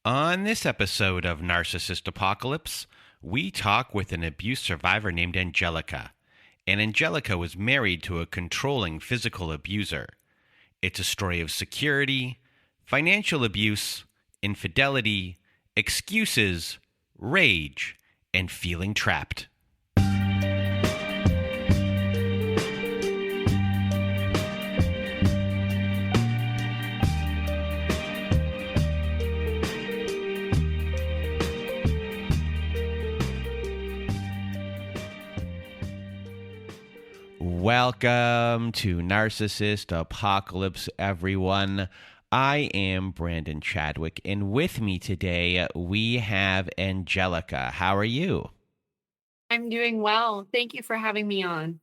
On this episode of Narcissist Apocalypse, we talk with an abuse survivor named Angelica. And Angelica was married to a controlling physical abuser. It's a story of security, financial abuse, infidelity, excuses, rage, and feeling trapped. Welcome to Narcissist Apocalypse, everyone. I am Brandon Chadwick, and with me today we have Angelica. How are you? I'm doing well. Thank you for having me on.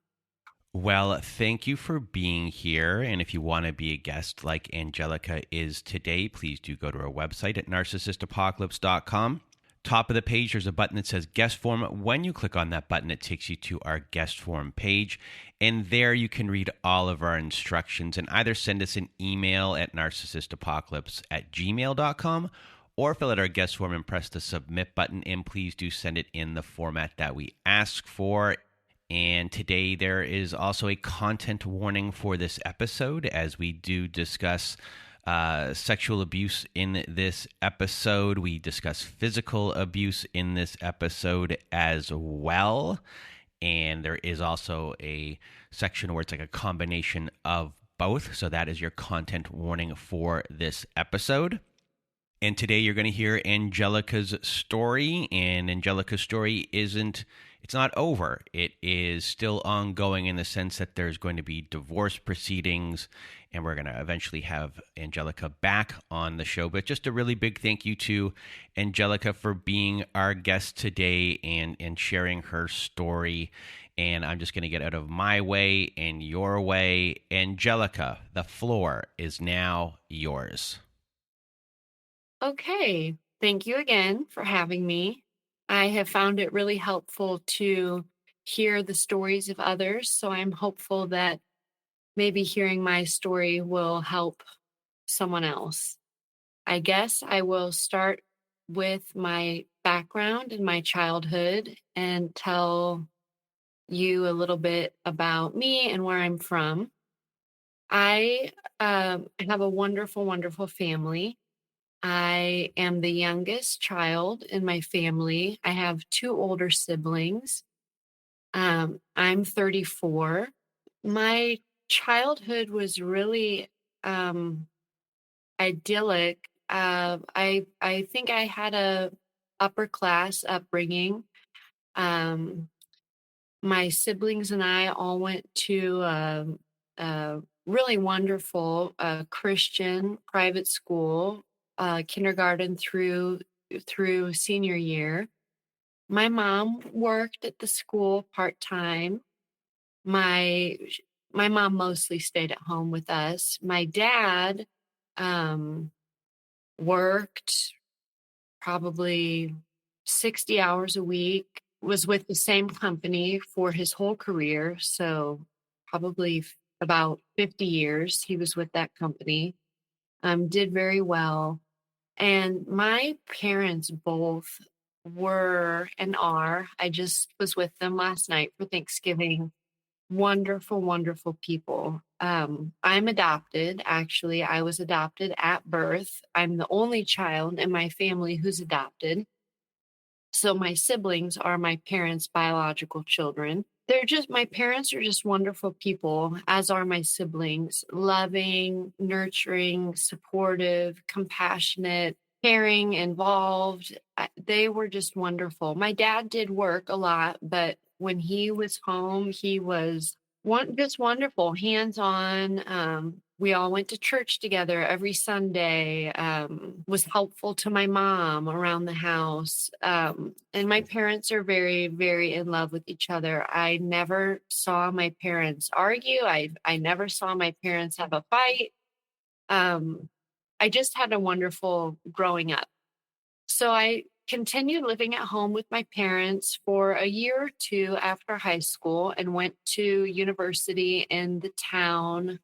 Well, thank you for being here. And if you want to be a guest like Angelica is today, please do go to our website at narcissistapocalypse.com. Top of the page, there's a button that says guest form. When you click on that button, it takes you to our guest form page. And there you can read all of our instructions and either send us an email at narcissistapocalypse@gmail.com or fill out our guest form and press the submit button. And please do send it in the format that we ask for. And today there is also a content warning for this episode as we do discuss sexual abuse in this episode. We discuss physical abuse in this episode as well. And there is also a section where it's like a combination of both. So that is your content warning for this episode. And today you're going to hear Angelica's story. And Angelica's story it's not over. It is still ongoing in the sense that there's going to be divorce proceedings, and we're going to eventually have Angelica back on the show. But just a really big thank you to Angelica for being our guest today and sharing her story. And I'm just going to get out of my way and your way. Angelica, the floor is now yours. Okay. Thank you again for having me. I have found it really helpful to hear the stories of others. So I'm hopeful that maybe hearing my story will help someone else. I guess I will start with my background and my childhood and tell you a little bit about me and where I'm from. I have a wonderful, wonderful family. I am the youngest child in my family. I have two older siblings. I'm 34. My childhood was really idyllic. I think I had a upper class upbringing. Um, my siblings and I all went to a really wonderful Christian private school, kindergarten through senior year. My mom worked at the school part time. My my mom mostly stayed at home with us. My dad um, worked probably 60 hours a week, was with the same company for his whole career. So probably about 50 years he was with that company. Did very well. And my parents both were and are, I just was with them last night for Thanksgiving. Wonderful, wonderful people. I'm adopted. Actually, I was adopted at birth. I'm the only child in my family who's adopted. So my siblings are my parents' biological children. My parents are just wonderful people, as are my siblings. Loving, nurturing, supportive, compassionate, caring, involved. They were just wonderful. My dad did work a lot, but when he was home, he was just wonderful, hands-on. We all went to church together every Sunday, was helpful to my mom around the house. And my parents are very, very in love with each other. I never saw my parents argue. I never saw my parents have a fight. I just had a wonderful growing up. So I continued living at home with my parents for a year or two after high school and went to university in the town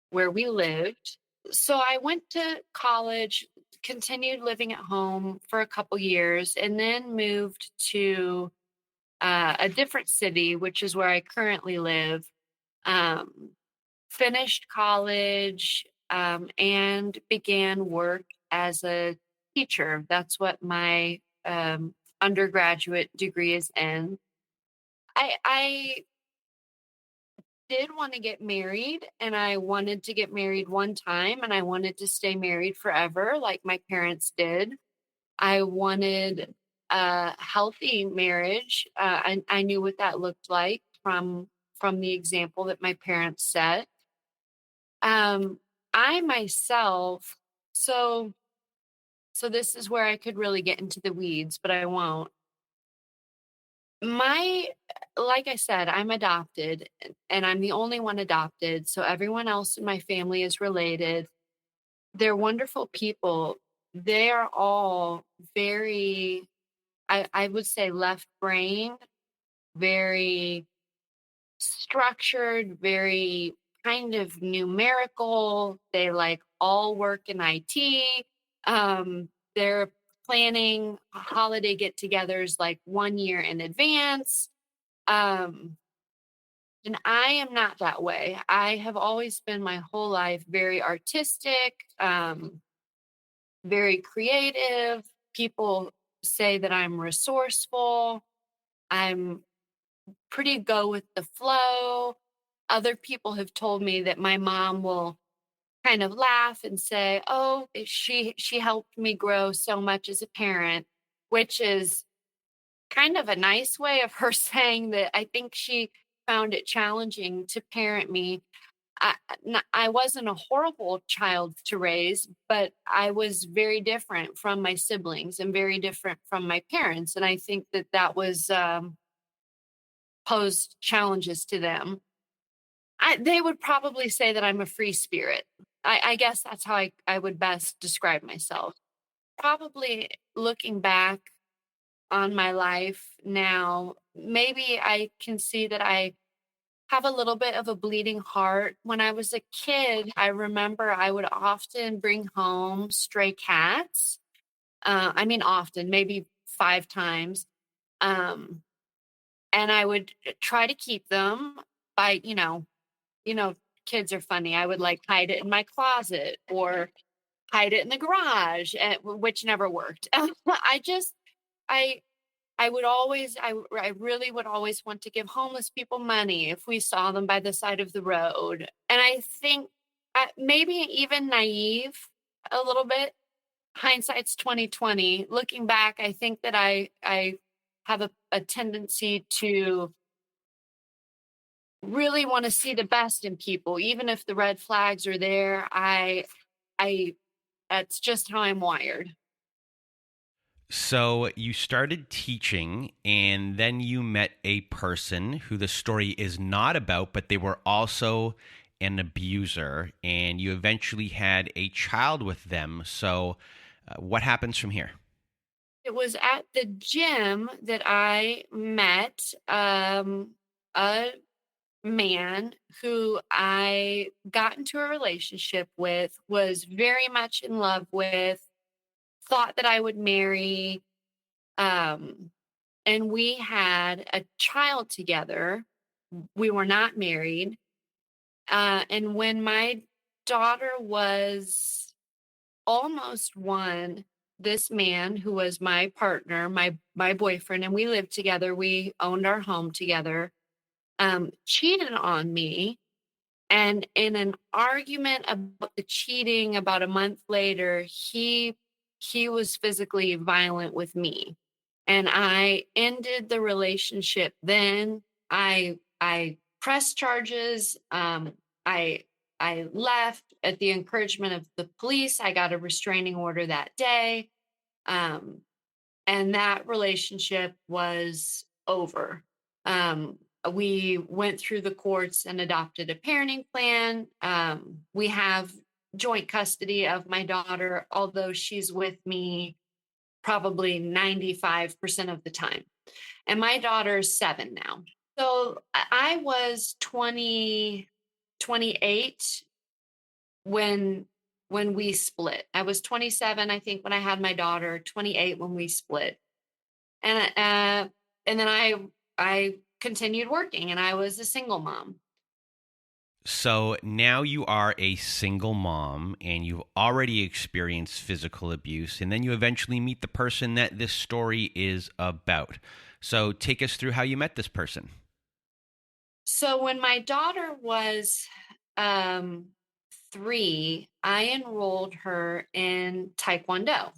where we lived. So I went to college, continued living at home for a couple years, and then moved to a different city, which is where I currently live. Um, Finished college, and began work as a teacher. That's what my undergraduate degree is in. I did want to get married, and I wanted to get married one time, and I wanted to stay married forever like my parents did. I wanted a healthy marriage. I knew what that looked like from the example that my parents set. Um, I myself, so so this is where I could really get into the weeds, but I won't. My Like I said, I'm adopted, and I'm the only one adopted, so everyone else in my family is related. They're wonderful people. They are all very, I would say, left-brained, very structured, very kind of numerical. They like all work in IT. They're planning holiday get-togethers like 1 year in advance. Um, and I am not that way. I have always been my whole life very artistic, very creative. People say that I'm resourceful. I'm pretty go with the flow. Other people have told me that my mom will kind of laugh and say, "Oh, she helped me grow so much as a parent," which is kind of a nice way of her saying that I think she found it challenging to parent me. I wasn't a horrible child to raise, but I was very different from my siblings and very different from my parents, and I think that that was posed challenges to them. They would probably say that I'm a free spirit. I guess that's how I would best describe myself. Probably looking back on my life now, maybe I can see that I have a little bit of a bleeding heart. When I was a kid, I remember I would often bring home stray cats. I mean, often, maybe 5 times. Um, and I would try to keep them by, you know, kids are funny. I would like hide it in my closet or hide it in the garage, which never worked. I just, I, I would always, I really would always want to give homeless people money if we saw them by the side of the road. And I think maybe even naive a little bit. Hindsight's 2020. Looking back, I think that I have a tendency to really want to see the best in people, even if the red flags are there. I That's just how I'm wired. So you started teaching, and then you met a person who the story is not about, but they were also an abuser, and you eventually had a child with them. So, what happens from here? It was at the gym that I met a man who I got into a relationship with, was very much in love with, thought that I would marry. Um, and we had a child together. We were not married. And when my daughter was almost 1, this man who was my partner, my boyfriend, and we lived together, we owned our home together, cheated on me. And in an argument about the cheating about a month later, he was physically violent with me. And I ended the relationship then. I pressed charges. I I left at the encouragement of the police. I got a restraining order that day. Um, and that relationship was over. We went through the courts and adopted a parenting plan. We have joint custody of my daughter, although she's with me probably 95% of the time. And my daughter's 7 now. So I was 28 when when we split. I was 27, I think, when I had my daughter, 28 when we split. And then I continued working and I was a single mom. So now you are a single mom and you've already experienced physical abuse, and then you eventually meet the person that this story is about. So take us through how you met this person. So when my daughter was 3, I enrolled her in Taekwondo,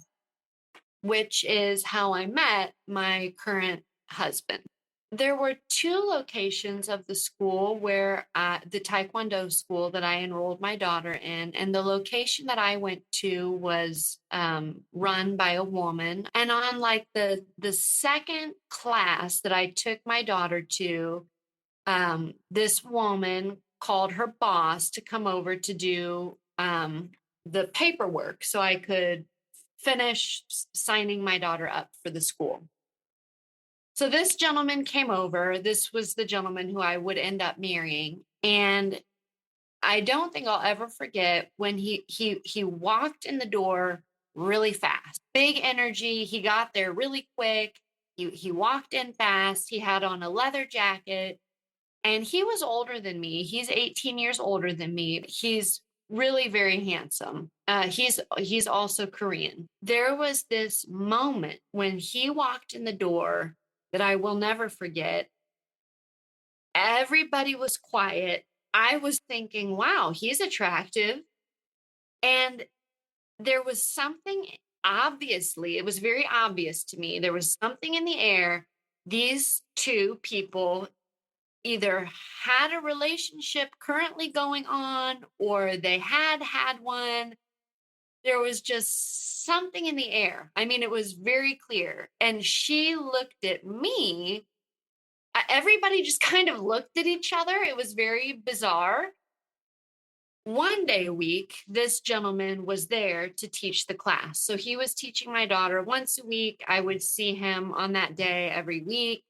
which is how I met my current husband. There were 2 locations of the school where the Taekwondo school that I enrolled my daughter in, and the location that I went to was run by a woman. And on like the second class that I took my daughter to, this woman called her boss to come over to do the paperwork so I could finish signing my daughter up for the school. So this gentleman came over. This was the gentleman who I would end up marrying. And I don't think I'll ever forget when he walked in the door really fast. Big energy. He got there really quick. He walked in fast. He had on a leather jacket. And he was older than me. He's 18 years older than me. He's really very handsome. He's also Korean. There was this moment when he walked in the door that I will never forget. Everybody was quiet. I was thinking, wow, he's attractive. And there was something, obviously, it was very obvious to me. There was something in the air. These 2 people either had a relationship currently going on or they had one. There was just something in the air. I mean, it was very clear. And she looked at me. Everybody just kind of looked at each other. It was very bizarre. One day a week, this gentleman was there to teach the class. So he was teaching my daughter once a week. I would see him on that day every week.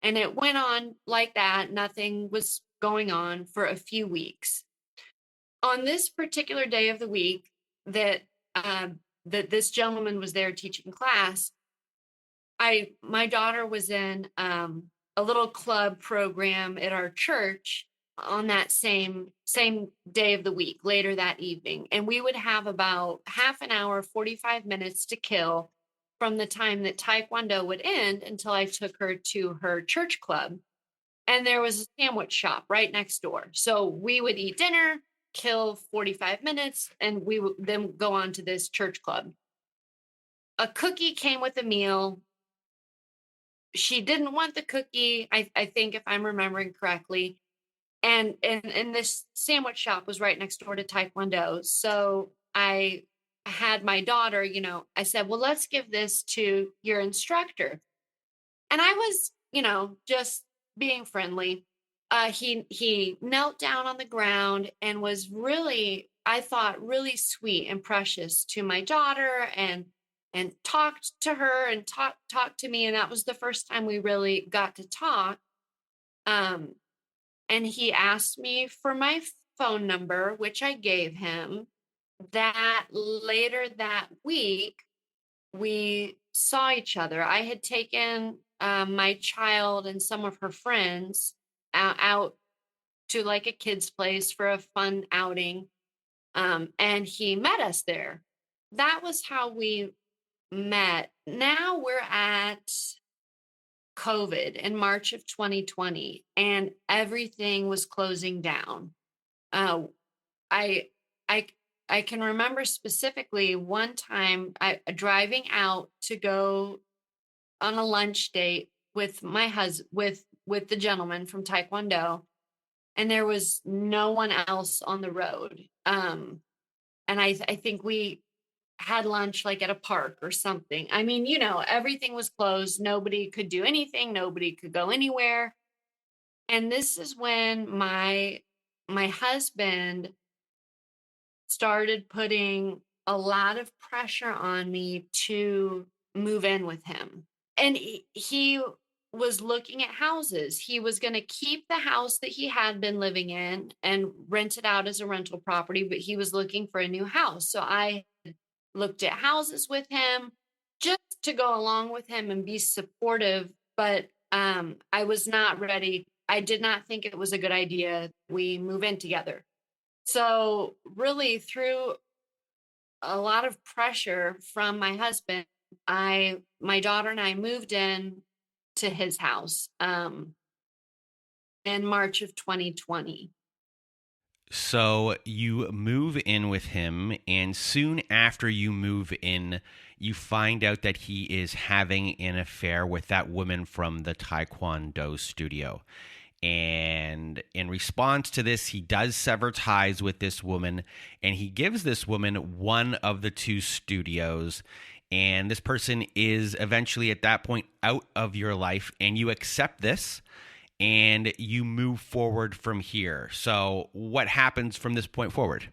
And it went on like that. Nothing was going on for a few weeks. On this particular day of the week that this gentleman was there teaching class, my daughter was in a little club program at our church on that same day of the week, later that evening. And we would have about half an hour, 45 minutes to kill from the time that Taekwondo would end until I took her to her church club. And there was a sandwich shop right next door. So we would eat dinner, kill 45 minutes, and we would then go on to this church club. A cookie came with a meal. She didn't want the cookie, I think, if I'm remembering correctly. And this sandwich shop was right next door to Taekwondo. So I had my daughter, I said, well, let's give this to your instructor. And I was, just being friendly. He knelt down on the ground and was really, I thought, really sweet and precious to my daughter and talked to her and talked to me. And that was the first time we really got to talk. And he asked me for my phone number, which I gave him. That later that week, we saw each other. I had taken my child and some of her friends out to like a kid's place for a fun outing. And he met us there. That was how we met. Now we're at COVID in March of 2020, and everything was closing down. I can remember specifically one time driving out to go on a lunch date with my husband, with the gentleman from Taekwondo, and there was no one else on the road. And I think we had lunch like at a park or something. I mean, everything was closed. Nobody could do anything. Nobody could go anywhere. And this is when my husband started putting a lot of pressure on me to move in with him. And he was looking at houses. He was going to keep the house that he had been living in and rent it out as a rental property, but he was looking for a new house. So I looked at houses with him just to go along with him and be supportive, but I was not ready. I did not think it was a good idea we move in together. So really through a lot of pressure from my husband, my daughter and I moved in to his house in March of 2020. So you move in with him, and soon after you move in, you find out that he is having an affair with that woman from the Taekwondo studio. And in response to this, he does sever ties with this woman, and he gives this woman one of the two studios. And this person is eventually at that point out of your life, and you accept this and you move forward from here. So, what happens from this point forward?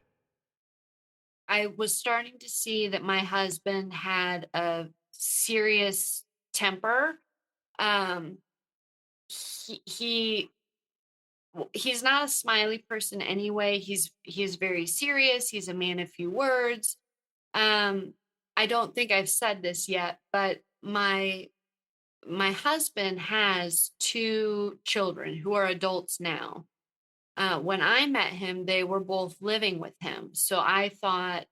I was starting to see that my husband had a serious temper. Um, he he's not a smiley person anyway. He's very serious. He's a man of few words. Um, I don't think I've said this yet, but my husband has two children who are adults now. When I met him, they were both living with him. So I thought,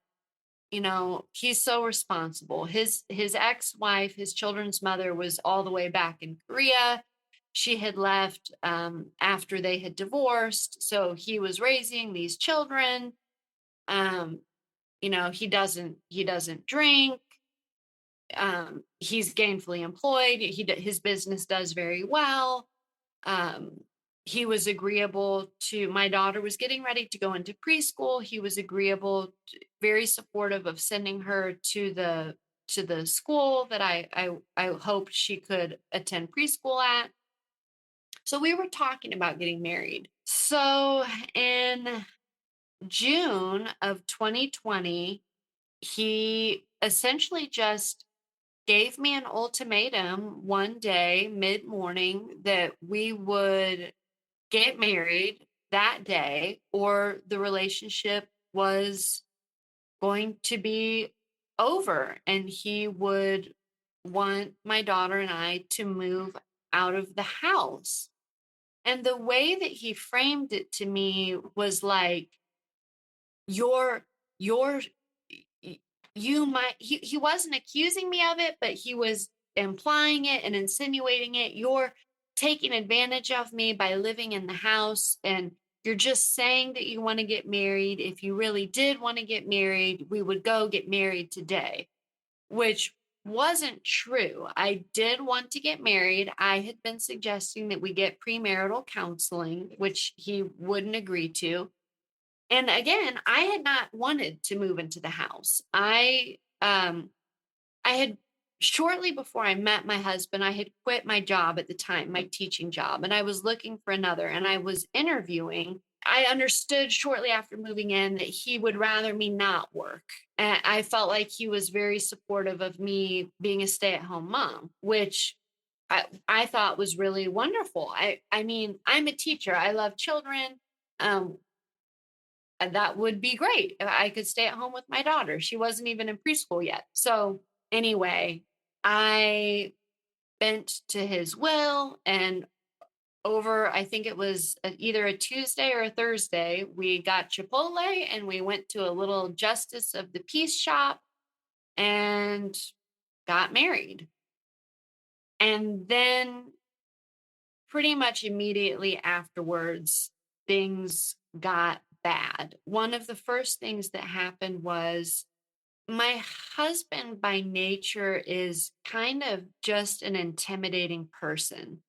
he's so responsible. His ex-wife, his children's mother, was all the way back in Korea. She had left after they had divorced. So he was raising these children. Um, he doesn't drink. He's gainfully employed. His business does very well. Um, he was agreeable to, my daughter was getting ready to go into preschool. He was agreeable, very supportive of sending her to the school that I hoped she could attend preschool at. So we were talking about getting married. So in June of 2020, he essentially just gave me an ultimatum one day, mid morning, that we would get married that day or the relationship was going to be over and he would want my daughter and I to move out of the house. And the way that he framed it to me was like, you're you might he wasn't accusing me of it, but he was implying it and insinuating it. You're taking advantage of me by living in the house, and you're just saying that you want to get married. If you really did want to get married, we would go get married today, which wasn't true. I did want to get married. I had been suggesting that we get premarital counseling, which he wouldn't agree to. And again, I had not wanted to move into the house. I had, shortly before I met my husband, I had quit my job at the time, my teaching job, and I was looking for another, and I was interviewing. I understood shortly after moving in that he would rather me not work. And I felt like he was very supportive of me being a stay-at-home mom, which I thought was really wonderful. I mean, I'm a teacher. I love children. Um, and that would be great if I could stay at home with my daughter. She wasn't even in preschool yet. So anyway, I bent to his will, and over, I think it was either a Tuesday or a Thursday, we got Chipotle and we went to a little justice of the peace shop and got married. And then pretty much immediately afterwards, things got bad. One of the first things that happened was my husband by nature is kind of just an intimidating person.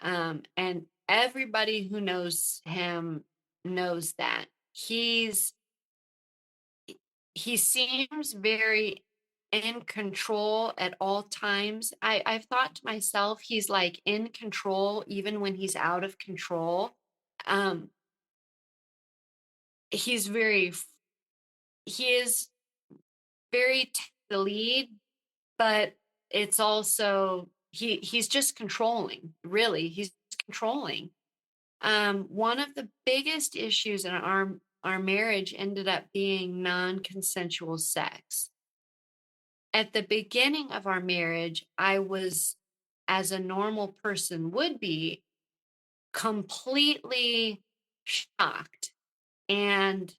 And everybody who knows him knows that. He seems very in control at all times. I've thought to myself, he's like in control even when he's out of control. Um, he's very he is very the lead, but it's also he's just controlling, really. He's controlling. One of the biggest issues in our marriage ended up being non-consensual sex. At the beginning of our marriage, I was, as a normal person would be, completely shocked and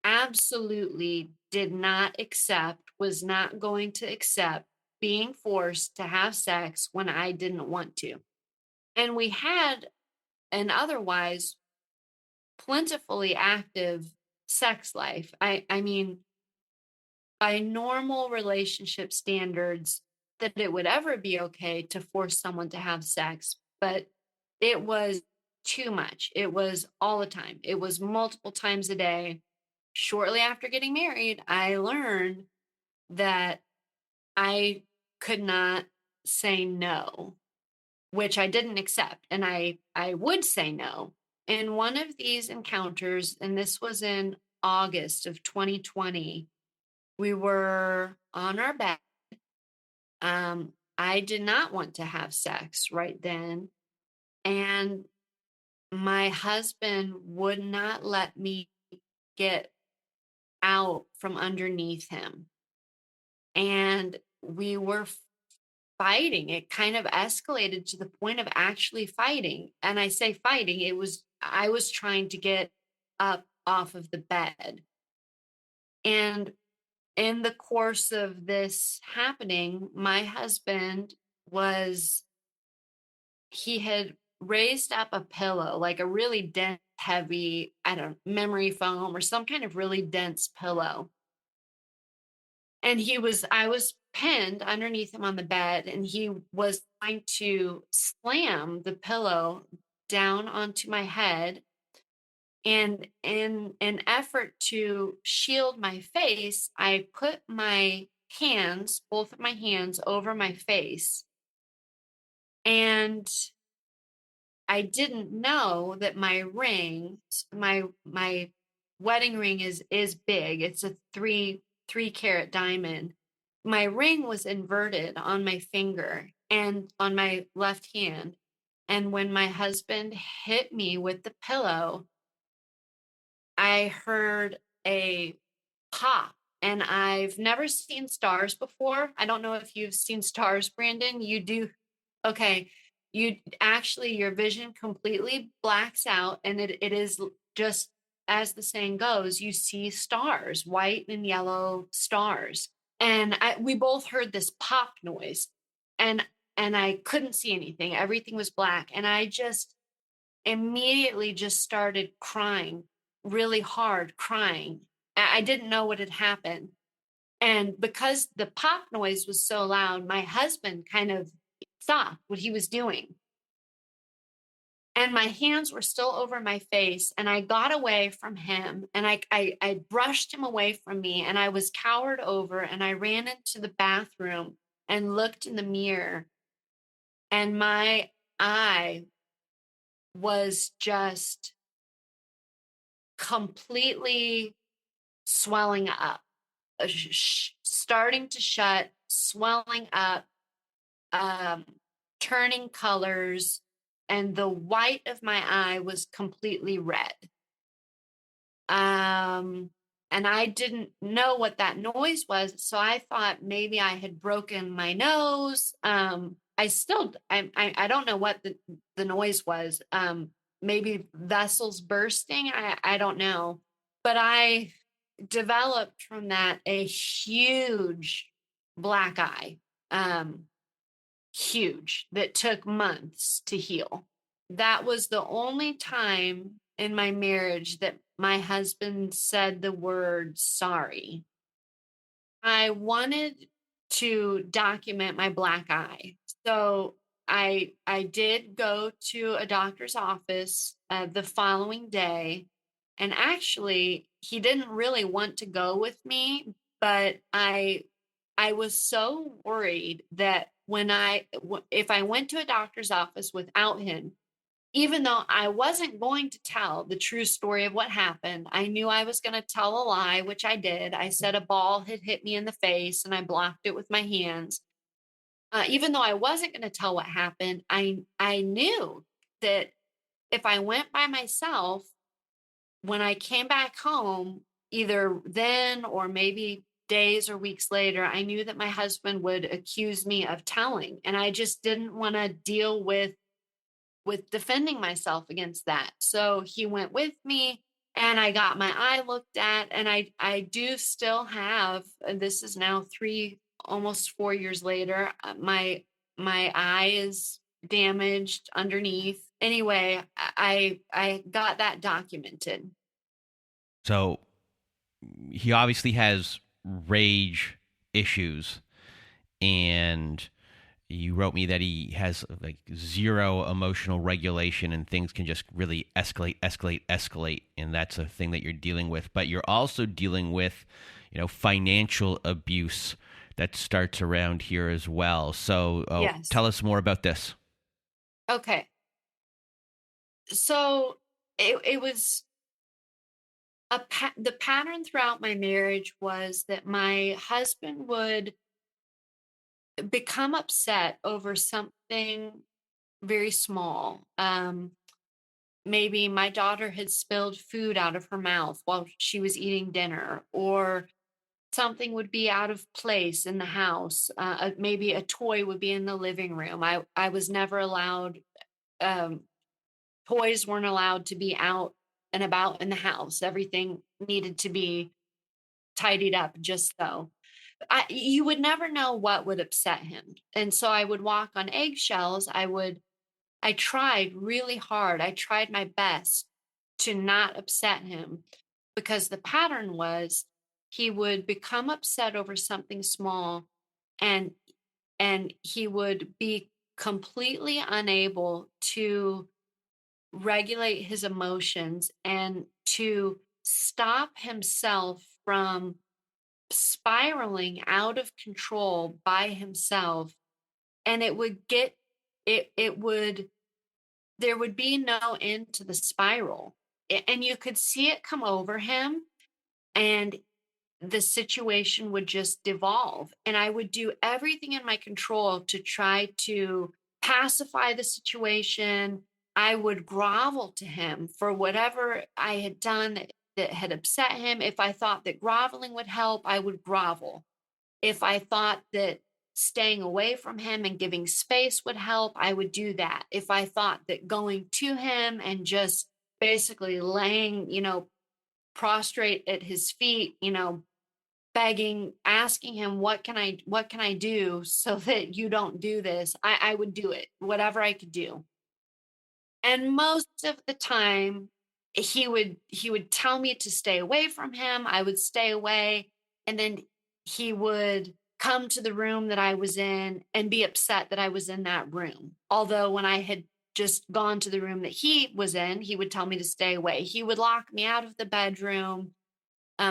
absolutely did not accept, was not going to accept being forced to have sex when I didn't want to. And we had an otherwise plentifully active sex life. I mean, by normal relationship standards, that it would ever be okay to force someone to have sex, but it was too much. It was all the time. It was multiple times a day. Shortly after getting married, I learned that I could not say no, which I didn't accept. And I would say no. In one of these encounters, and this was in August of 2020, we were on our bed. I did not want to have sex right then. And my husband would not let me get out from underneath him. And we were fighting. It kind of escalated to the point of actually fighting. And I say fighting, I was trying to get up off of the bed. And in the course of this happening, my husband he had raised up a pillow, like a really dense, heavy, I don't know, memory foam or some kind of really dense pillow. And I was pinned underneath him on the bed, and he was trying to slam the pillow down onto my head. And in an effort to shield my face, I put my hands, both of my hands, over my face. And I didn't know that my ring, my wedding ring is big. It's a three carat diamond. My ring was inverted on my finger and on my left hand. And when my husband hit me with the pillow, I heard a pop. And I've never seen stars before. I don't know if you've seen stars, Brandon. You do. Okay. Your vision completely blacks out, and it is just, as the saying goes, you see stars, white and yellow stars. And we both heard this pop noise, and I couldn't see anything. Everything was black. And I just immediately just started crying, really hard crying. I didn't know what had happened. And because the pop noise was so loud, my husband kind of stopped what he was doing. And my hands were still over my face, and I got away from him, and I brushed him away from me, and I was cowered over, and I ran into the bathroom and looked in the mirror, and my eye was just completely swelling up, starting to shut, swelling up, turning colors, and the white of my eye was completely red. And I didn't know what that noise was, so I thought maybe I had broken my nose. I don't know what the noise was. Maybe vessels bursting. I don't know, but I developed from that a huge black eye. Huge, that took months to heal. That was the only time in my marriage that my husband said the word sorry. I wanted to document my black eye. So I did go to a doctor's office the following day. And actually, he didn't really want to go with me, but I was so worried that if I went to a doctor's office without him, even though I wasn't going to tell the true story of what happened, I knew I was going to tell a lie, which I did. I said a ball had hit me in the face and I blocked it with my hands. Even though I wasn't going to tell what happened, I knew that if I went by myself, when I came back home, either then or maybe days or weeks later, I knew that my husband would accuse me of telling, and I just didn't want to deal with defending myself against that. So he went with me and I got my eye looked at, and I do still have, and this is now 3 almost 4 years later, my eye is damaged underneath. Anyway, I got that documented. So he obviously has rage issues, and you wrote me that he has like zero emotional regulation and things can just really escalate, and that's a thing that you're dealing with. But you're also dealing with, financial abuse that starts around here as well. So Yes. tell us more about this. Okay. So it was the pattern throughout my marriage was that my husband would become upset over something very small. Maybe my daughter had spilled food out of her mouth while she was eating dinner, or something would be out of place in the house. Maybe a toy would be in the living room. I was never allowed, um, toys weren't allowed to be out and about in the house. Everything needed to be tidied up just so. You would never know what would upset him. And so I would walk on eggshells. I tried really hard. I tried my best to not upset him, because the pattern was he would become upset over something small, and he would be completely unable to regulate his emotions and to stop himself from spiraling out of control by himself. And it would get it would there would be no end to the spiral. And you could see it come over him, and the situation would just devolve. And I would do everything in my control to try to pacify the situation. I would grovel to him for whatever I had done that had upset him. If I thought that groveling would help, I would grovel. If I thought that staying away from him and giving space would help, I would do that. If I thought that going to him and just basically laying, prostrate at his feet, begging, asking him, what can I do so that you don't do this? I would do it, whatever I could do. And most of the time he would tell me to stay away from him. I would stay away, and then he would come to the room that I was in and be upset that I was in that room. Although when I had just gone to the room that he was in, he would tell me to stay away. He would lock me out of the bedroom.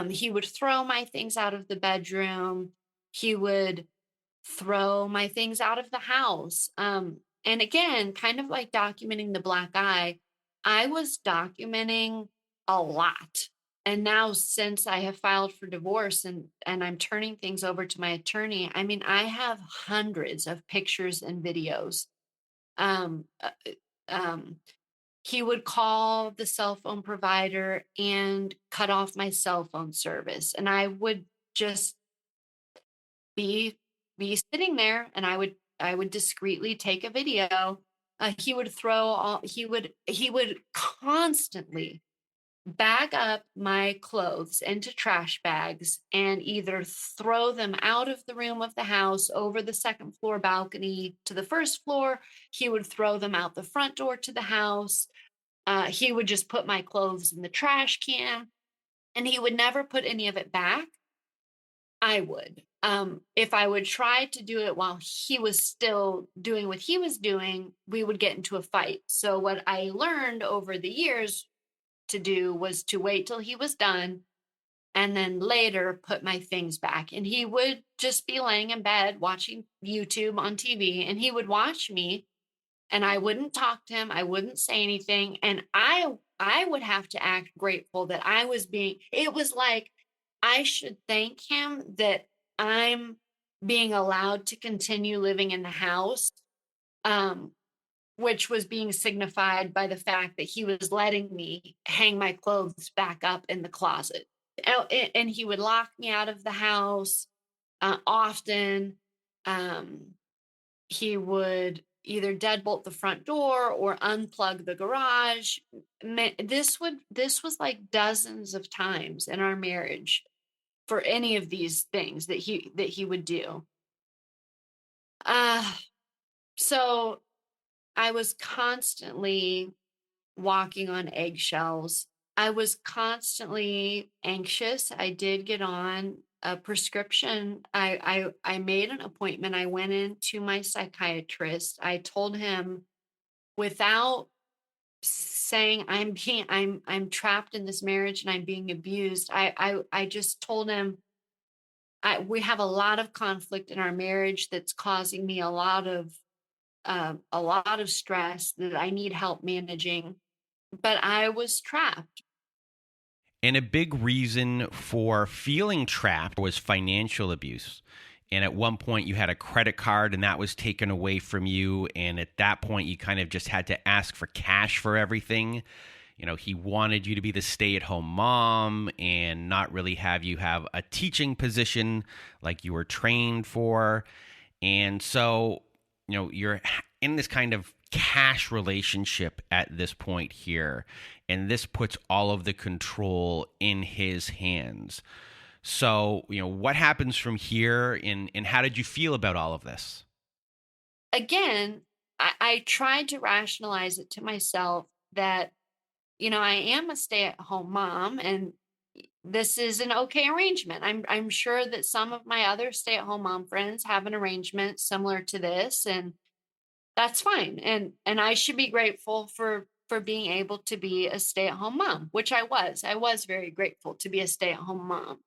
He would throw my things out of the bedroom. He would throw my things out of the house. And again, kind of like documenting the black eye, I was documenting a lot. And now, since I have filed for divorce and I'm turning things over to my attorney, I mean, I have hundreds of pictures and videos. Um, uh, um, he would call the cell phone provider and cut off my cell phone service, and I would just be sitting there, and I would discreetly take a video. He would constantly bag up my clothes into trash bags and either throw them out of the room of the house over the second floor balcony to the first floor. He would throw them out the front door to the house. He would just put my clothes in the trash can, and he would never put any of it back. I would. If I would try to do it while he was still doing what he was doing, we would get into a fight. So, what I learned over the years to do was to wait till he was done and then later put my things back. And he would just be laying in bed watching YouTube on TV, and he would watch me, and I wouldn't talk to him. I wouldn't say anything. And I would have to act grateful that it was like I should thank him that I'm being allowed to continue living in the house, um, which was being signified by the fact that he was letting me hang my clothes back up in the closet. And he would lock me out of the house often. He would either deadbolt the front door or unplug the garage. This was like dozens of times in our marriage for any of these things that he would do. So I was constantly walking on eggshells. I was constantly anxious. I did get on a prescription. I made an appointment. I went into my psychiatrist. I told him, without saying I'm trapped in this marriage and I'm being abused. I just told him, we have a lot of conflict in our marriage that's causing me a lot of stress that I need help managing. But I was trapped. And a big reason for feeling trapped was financial abuse. And at one point, you had a credit card and that was taken away from you. And at that point, you kind of just had to ask for cash for everything. You know, he wanted you to be the stay-at-home mom and not really have you have a teaching position like you were trained for. And so, you know, you're in this kind of cash relationship at this point here. And this puts all of the control in his hands. So, you know, what happens from here and how did you feel about all of this? Again, I tried to rationalize it to myself that, I am a stay-at-home mom and this is an okay arrangement. I'm sure that some of my other stay-at-home mom friends have an arrangement similar to this, and that's fine. And I should be grateful for being able to be a stay-at-home mom, which I was. I was very grateful to be a stay-at-home mom.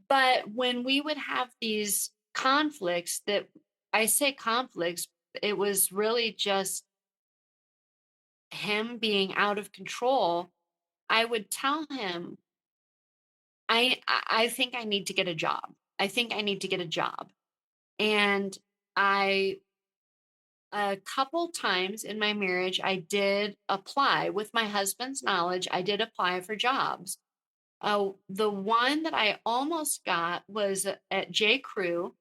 But when we would have these conflicts, that I say conflicts, it was really just him being out of control. I would tell him, I think I need to get a job. I think I need to get a job. And I a couple times in my marriage, I did apply with my husband's knowledge. I did apply for jobs. The one that I almost got was at J. Crew.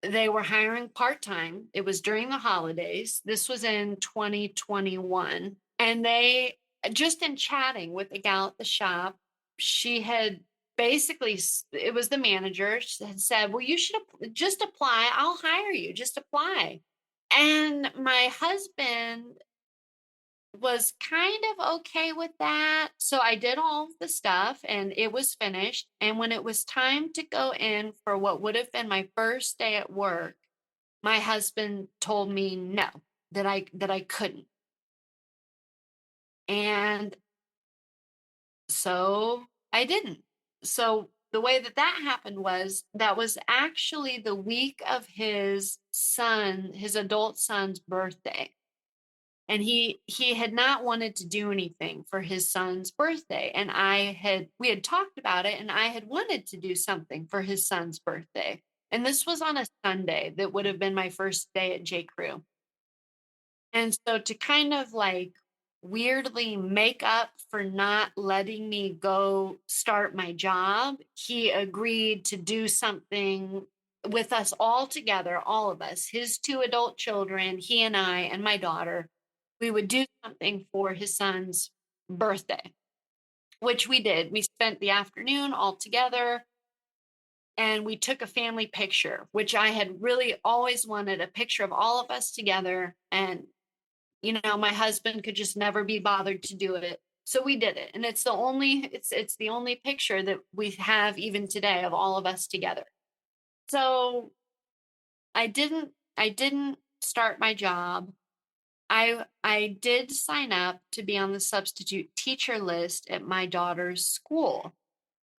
They were hiring part-time. It was during the holidays. This was in 2021. And they, just in chatting with the gal at the shop, she had basically, it was the manager, she had said, well, you should just apply. I'll hire you. Just apply. And my husband was kind of okay with that. So I did all of the stuff and it was finished. And when it was time to go in for what would have been my first day at work, my husband told me no, that I couldn't. And so I didn't. So the way that happened was, that was actually the week of his adult son's birthday. And he had not wanted to do anything for his son's birthday. And we had talked about it, and I had wanted to do something for his son's birthday. And this was on a Sunday that would have been my first day at J. Crew. And so, to kind of like weirdly make up for not letting me go start my job, he agreed to do something with us all together, all of us, his two adult children, he and I, and my daughter. We would do something for his son's birthday, which we did. We spent the afternoon all together and we took a family picture, which I had really always wanted, a picture of all of us together. And, my husband could just never be bothered to do it. So we did it. And it's the only picture that we have even today of all of us together. So I didn't start my job. I did sign up to be on the substitute teacher list at my daughter's school.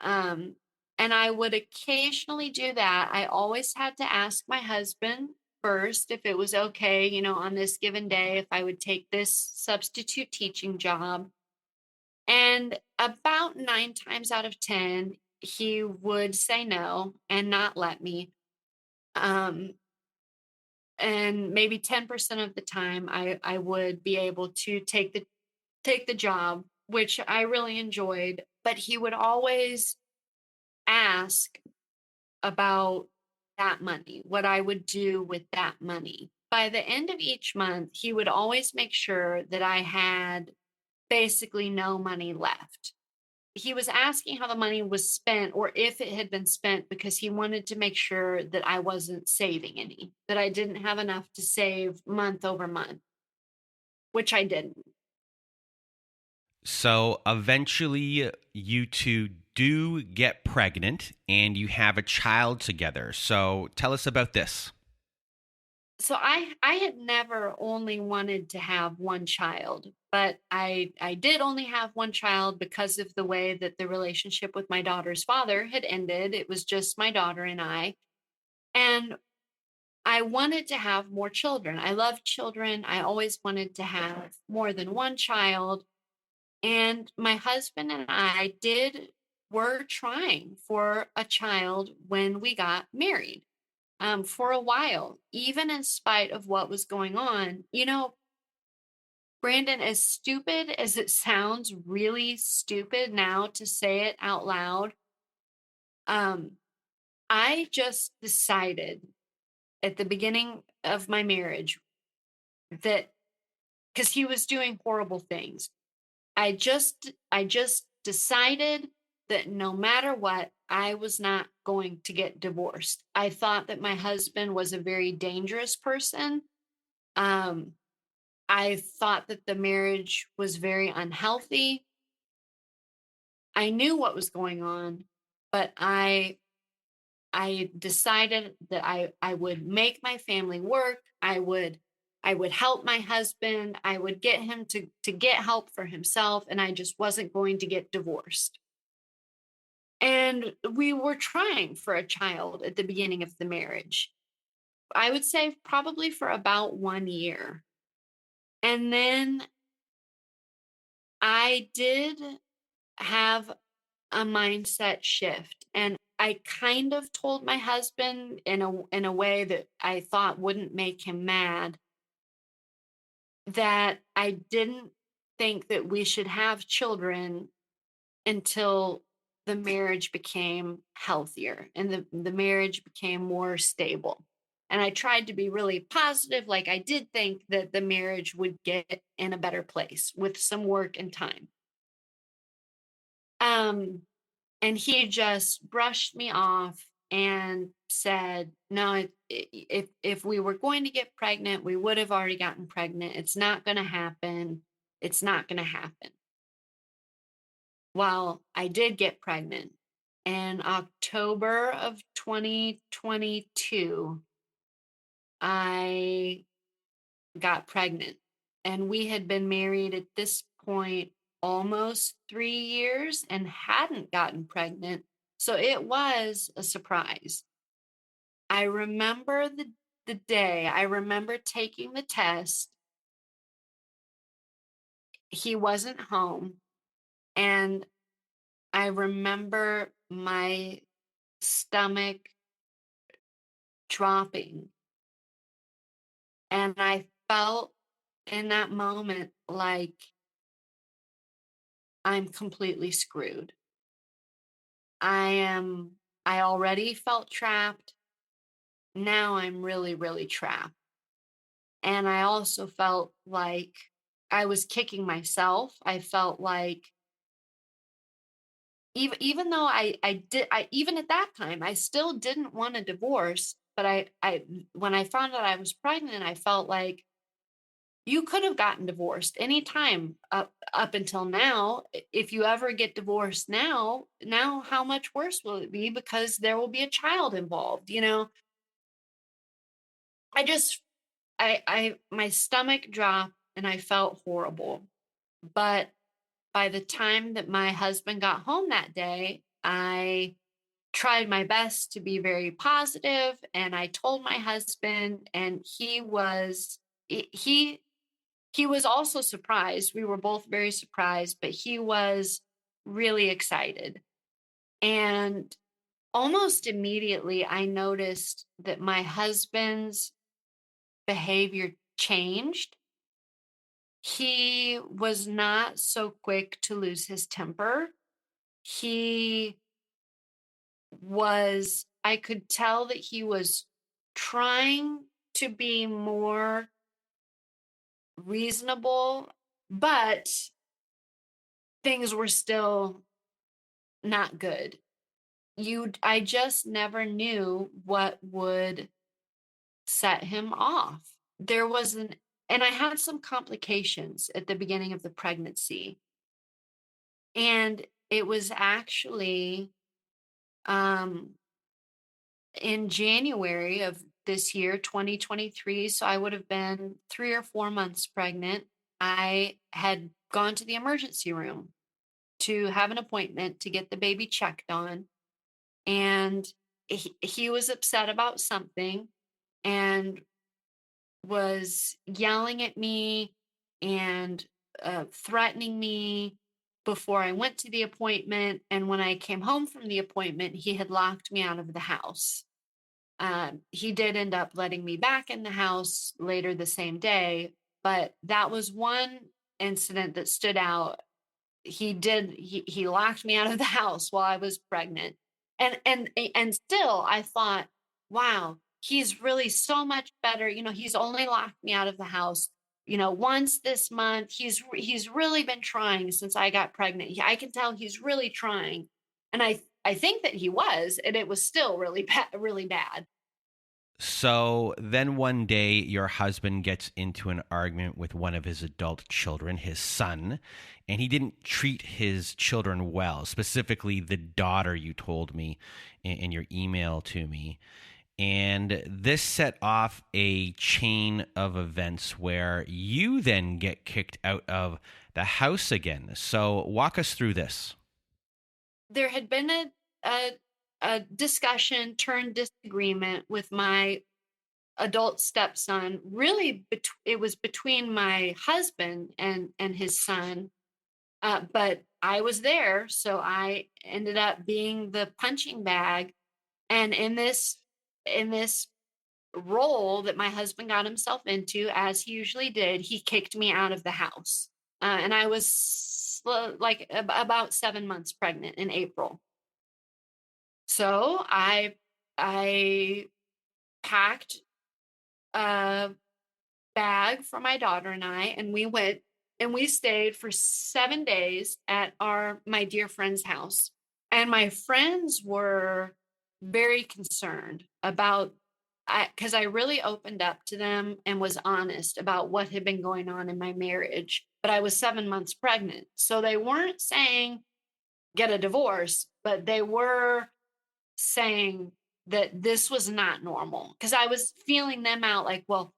And I would occasionally do that. I always had to ask my husband first if it was okay, on this given day, if I would take this substitute teaching job. And about 9 times out of 10, he would say no and not let me. Um, and maybe 10% of the time I would be able to take the job, which I really enjoyed, but he would always ask about that money, what I would do with that money. By the end of each month, he would always make sure that I had basically no money left. He was asking how the money was spent or if it had been spent because he wanted to make sure that I wasn't saving any, that I didn't have enough to save month over month, which I didn't. So eventually, you two do get pregnant and you have a child together. So tell us about this. So I had never only wanted to have one child, but I did only have one child because of the way that the relationship with my daughter's father had ended. It was just my daughter and I. And I wanted to have more children. I love children. I always wanted to have more than one child. And my husband and I were trying for a child when we got married, for a while, even in spite of what was going on. You know, Brandon, as stupid as it sounds, really stupid now to say it out loud, um, I just decided at the beginning of my marriage that because he was doing horrible things. I just decided that no matter what, I was not going to get divorced. I thought that my husband was a very dangerous person. Um, I thought that the marriage was very unhealthy. I knew what was going on, but I decided that I would make my family work. I would help my husband. I would get him to get help for himself, and I just wasn't going to get divorced. And we were trying for a child at the beginning of the marriage. I would say probably for about 1 year. And then I did have a mindset shift, and I kind of told my husband in a way that I thought wouldn't make him mad that I didn't think that we should have children until the marriage became healthier and the marriage became more stable. And I tried to be really positive, like I did think that the marriage would get in a better place with some work and time. Um, and he just brushed me off and said, "No, if we were going to get pregnant, we would have already gotten pregnant. It's not going to happen. It's not going to happen." Well, I did get pregnant in October of 2022. I got pregnant, and we had been married at this point almost 3 years and hadn't gotten pregnant. So it was a surprise. I remember the day, I remember taking the test. He wasn't home. And I remember my stomach dropping. And I felt in that moment like I'm completely screwed. I already felt trapped. Now I'm really, really trapped. And I also felt like I was kicking myself. I felt like even though I even at that time I still didn't want a divorce, but I when I found out I was pregnant, I felt like you could have gotten divorced anytime up until now. If you ever get divorced now how much worse will it be because there will be a child involved, you know? I just I my stomach dropped and I felt horrible. But by the time that my husband got home that day, I tried my best to be very positive, and I told my husband, and he was also surprised. We were both very surprised, but he was really excited. And almost immediately, I noticed that my husband's behavior changed. He was not so quick to lose his temper. He I could tell that he was trying to be more reasonable, but things were still not good. I just never knew what would set him off. There was and I had some complications at the beginning of the pregnancy. And it was actually um in January of this year, 2023. So I would have been 3 or 4 months pregnant. I had gone to the emergency room to have an appointment to get the baby checked on. And he was upset about something and was yelling at me and threatening me before I went to the appointment. And when I came home from the appointment, he had locked me out of the house. He did end up letting me back in the house later the same day, but that was one incident that stood out. He locked me out of the house while I was pregnant. And still I thought, wow, he's really so much better. He's only locked me out of the house, once this month. He's really been trying since I got pregnant. I can tell he's really trying. And I think that he was, and it was still really bad, really bad. So then one day, your husband gets into an argument with one of his adult children, his son, and he didn't treat his children well, specifically the daughter, you told me in your email to me. And this set off a chain of events where you then get kicked out of the house again. So walk us through this. There had been a discussion turned disagreement with my adult stepson. Really, it was between my husband and his son, but I was there, so I ended up being the punching bag. And in this role that my husband got himself into, as he usually did, he kicked me out of the house. And I was like about 7 months pregnant in April. So I packed a bag for my daughter and I, and we went and we stayed for 7 days at my dear friend's house. And my friends were very concerned about, because I really opened up to them and was honest about what had been going on in my marriage. But I was 7 months pregnant. So they weren't saying get a divorce, but they were saying that this was not normal, because I was feeling them out like, well,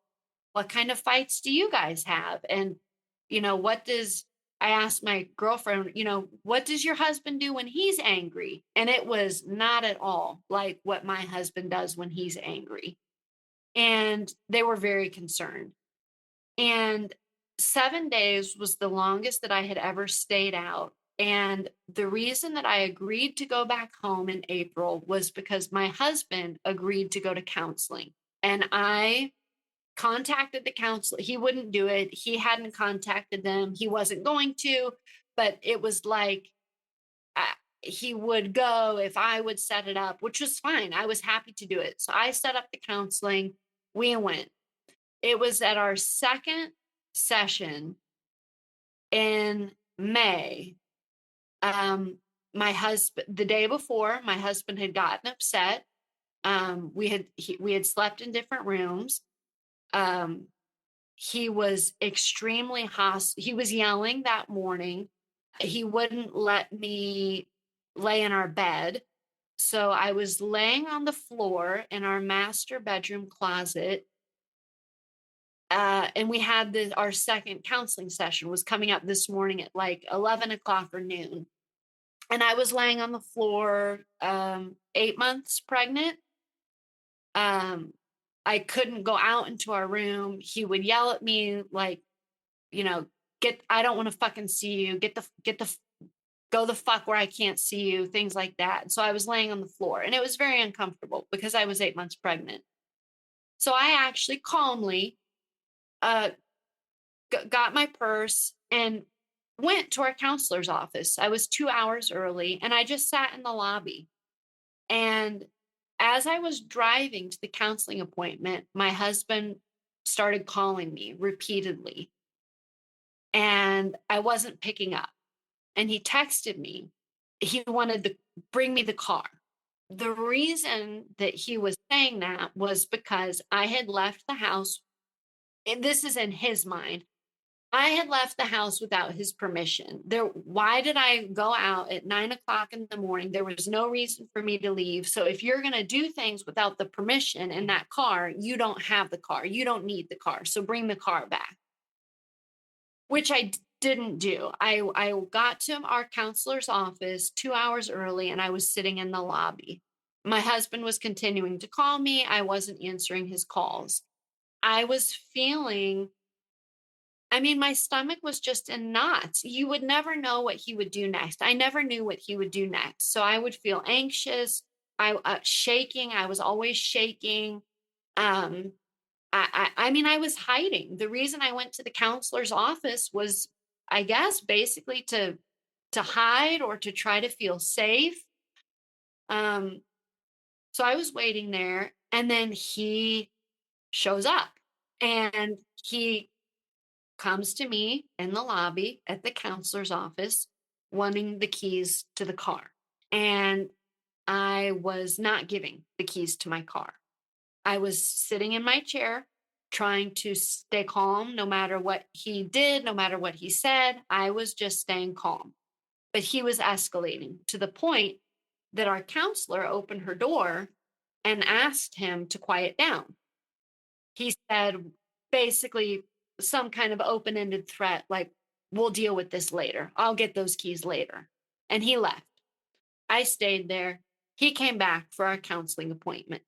what kind of fights do you guys have? And, I asked my girlfriend, what does your husband do when he's angry? And it was not at all like what my husband does when he's angry. And they were very concerned. And 7 days was the longest that I had ever stayed out. And the reason that I agreed to go back home in April was because my husband agreed to go to counseling. And I contacted the counselor. He wouldn't do it. He hadn't contacted them. He wasn't going to, but it was like he would go if I would set it up, which was fine. I was happy to do it. So I set up the counseling. We went. It was at our second session in May. My husband, the day before, my husband had gotten upset. We had slept in different rooms. He was extremely hostile. He was yelling that morning. He wouldn't let me lay in our bed. So I was laying on the floor in our master bedroom closet. And we had our second counseling session was coming up this morning at like 11 o'clock or noon. And I was laying on the floor, 8 months pregnant. I couldn't go out into our room. He would yell at me like, I don't want to fucking see you. Get the go the fuck where I can't see you, things like that. So I was laying on the floor and it was very uncomfortable because I was 8 months pregnant. So I actually calmly uh, got my purse and went to our counselor's office. I was 2 hours early and I just sat in the lobby. And as I was driving to the counseling appointment, my husband started calling me repeatedly and I wasn't picking up. And he texted me. He wanted to bring me the car. The reason that he was saying that was because I had left the house. And this is in his mind. I had left the house without his permission. Why did I go out at 9 o'clock in the morning? There was no reason for me to leave. So if you're going to do things without the permission in that car, you don't have the car. You don't need the car. So bring the car back, which I didn't do. I got to our counselor's office 2 hours early and I was sitting in the lobby. My husband was continuing to call me. I wasn't answering his calls. I was feeling, my stomach was just in knots. You would never know what he would do next. I never knew what he would do next. So I would feel anxious. Shaking. I was always shaking. Um, I was hiding. The reason I went to the counselor's office was, I guess, basically to hide or to try to feel safe. So I was waiting there, and then he shows up, and he comes to me in the lobby at the counselor's office, wanting the keys to the car, and I was not giving the keys to my car. I was sitting in my chair trying to stay calm no matter what he did, no matter what he said. I was just staying calm. But he was escalating to the point that our counselor opened her door and asked him to quiet down. He said basically some kind of open-ended threat like, we'll deal with this later. I'll get those keys later. And he left. I stayed there. He came back for our counseling appointment.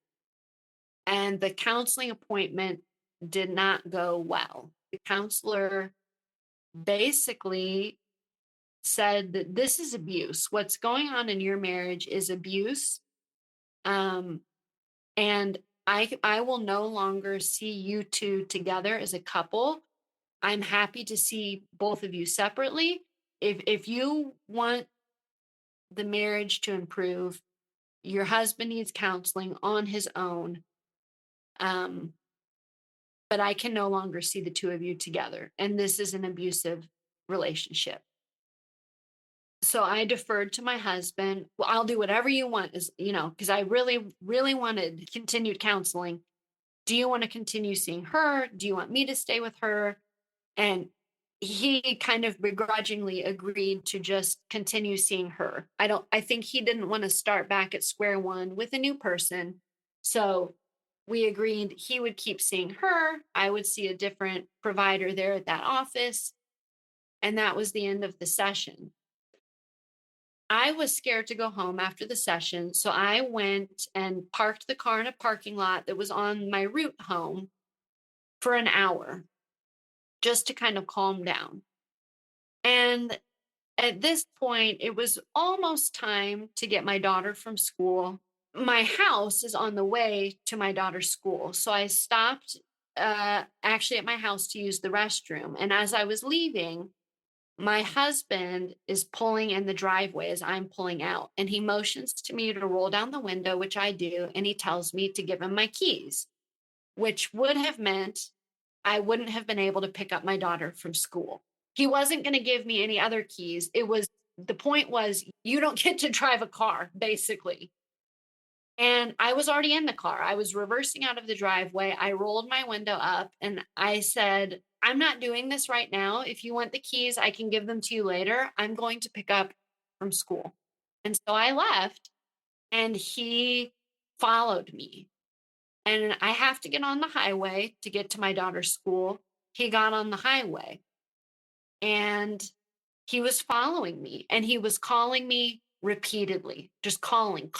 And the counseling appointment did not go well. The counselor basically said that this is abuse. What's going on in your marriage is abuse. And I will no longer see you two together as a couple. I'm happy to see both of you separately. If you want the marriage to improve, your husband needs counseling on his own. But I can no longer see the two of you together. And this is an abusive relationship. So I deferred to my husband. Well, I'll do whatever you want, because I really, really wanted continued counseling. Do you want to continue seeing her? Do you want me to stay with her? And he kind of begrudgingly agreed to just continue seeing her. I think he didn't want to start back at square one with a new person. So we agreed he would keep seeing her. I would see a different provider there at that office. And that was the end of the session. I was scared to go home after the session. So I went and parked the car in a parking lot that was on my route home for an hour just to kind of calm down. And at this point, it was almost time to get my daughter from school. My house is on the way to my daughter's school. So I stopped actually at my house to use the restroom. And as I was leaving, my husband is pulling in the driveway as I'm pulling out. And he motions to me to roll down the window, which I do. And he tells me to give him my keys, which would have meant I wouldn't have been able to pick up my daughter from school. He wasn't going to give me any other keys. The point was, you don't get to drive a car, basically. And I was already in the car. I was reversing out of the driveway. I rolled my window up and I said, I'm not doing this right now. If you want the keys, I can give them to you later. I'm going to pick up from school. And so I left and he followed me. And I have to get on the highway to get to my daughter's school. He got on the highway and he was following me and he was calling me repeatedly, just calling.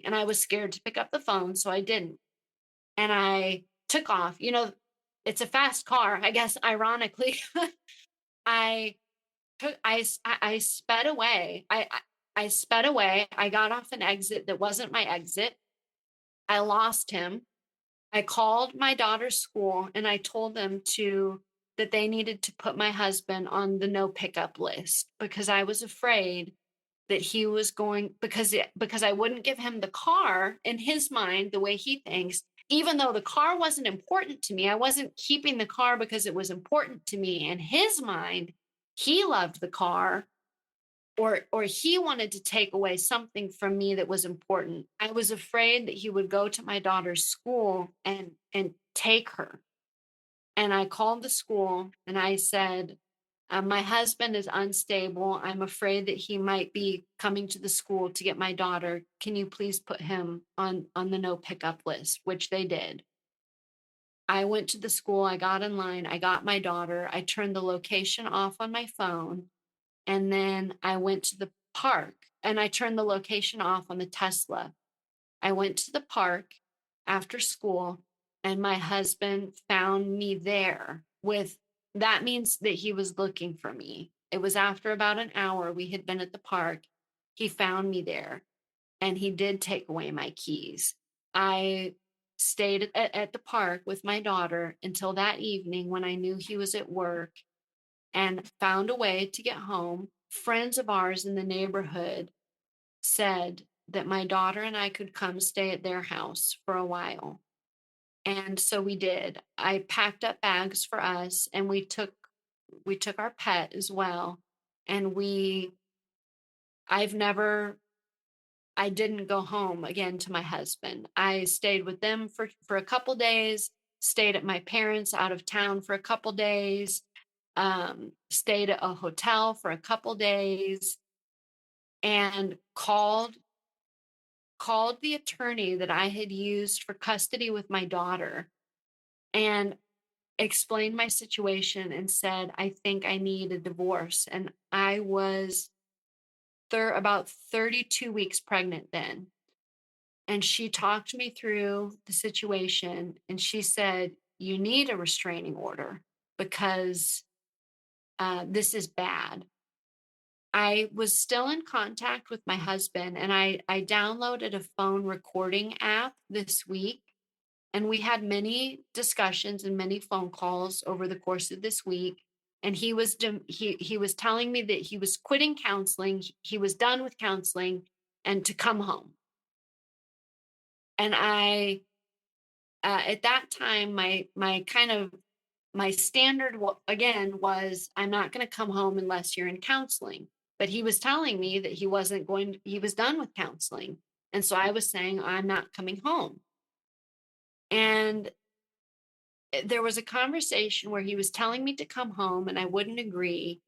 And I was scared to pick up the phone, so I didn't. And I took off. It's a fast car, I guess, ironically. I I sped away. I sped away. I got off an exit that wasn't my exit. I lost him. I called my daughter's school and I told them that they needed to put my husband on the no pickup list because I was afraid that he was going because I wouldn't give him the car in his mind, the way he thinks, even though the car wasn't important to me. I wasn't keeping the car because it was important to me. In his mind, he loved the car, or he wanted to take away something from me that was important. I was afraid that he would go to my daughter's school and take her. And I called the school and I said, my husband is unstable. I'm afraid that he might be coming to the school to get my daughter. Can you please put him on the no pickup list? Which they did. I went to the school. I got in line. I got my daughter. I turned the location off on my phone. And then I went to the park and I turned the location off on the Tesla. I went to the park after school and my husband found me there that means that he was looking for me. It was after about an hour we had been at the park. He found me there and he did take away my keys. I stayed at the park with my daughter until that evening when I knew he was at work and found a way to get home. Friends of ours in the neighborhood said that my daughter and I could come stay at their house for a while. And so we did. I packed up bags for us and we took our pet as well. And I didn't go home again to my husband. I stayed with them for a couple days, stayed at my parents' out of town for a couple days, stayed at a hotel for a couple days, and called the attorney that I had used for custody with my daughter and explained my situation and said, I think I need a divorce. And I was about 32 weeks pregnant then. And she talked me through the situation and she said, you need a restraining order because this is bad. I was still in contact with my husband and I downloaded a phone recording app this week. And we had many discussions and many phone calls over the course of this week. And he was telling me that he was quitting counseling. He was done with counseling and to come home. And I, at that time, my standard again was, I'm not going to come home unless you're in counseling. But he was telling me that he was done with counseling. And so I was saying, I'm not coming home. And there was a conversation where he was telling me to come home and I wouldn't agree.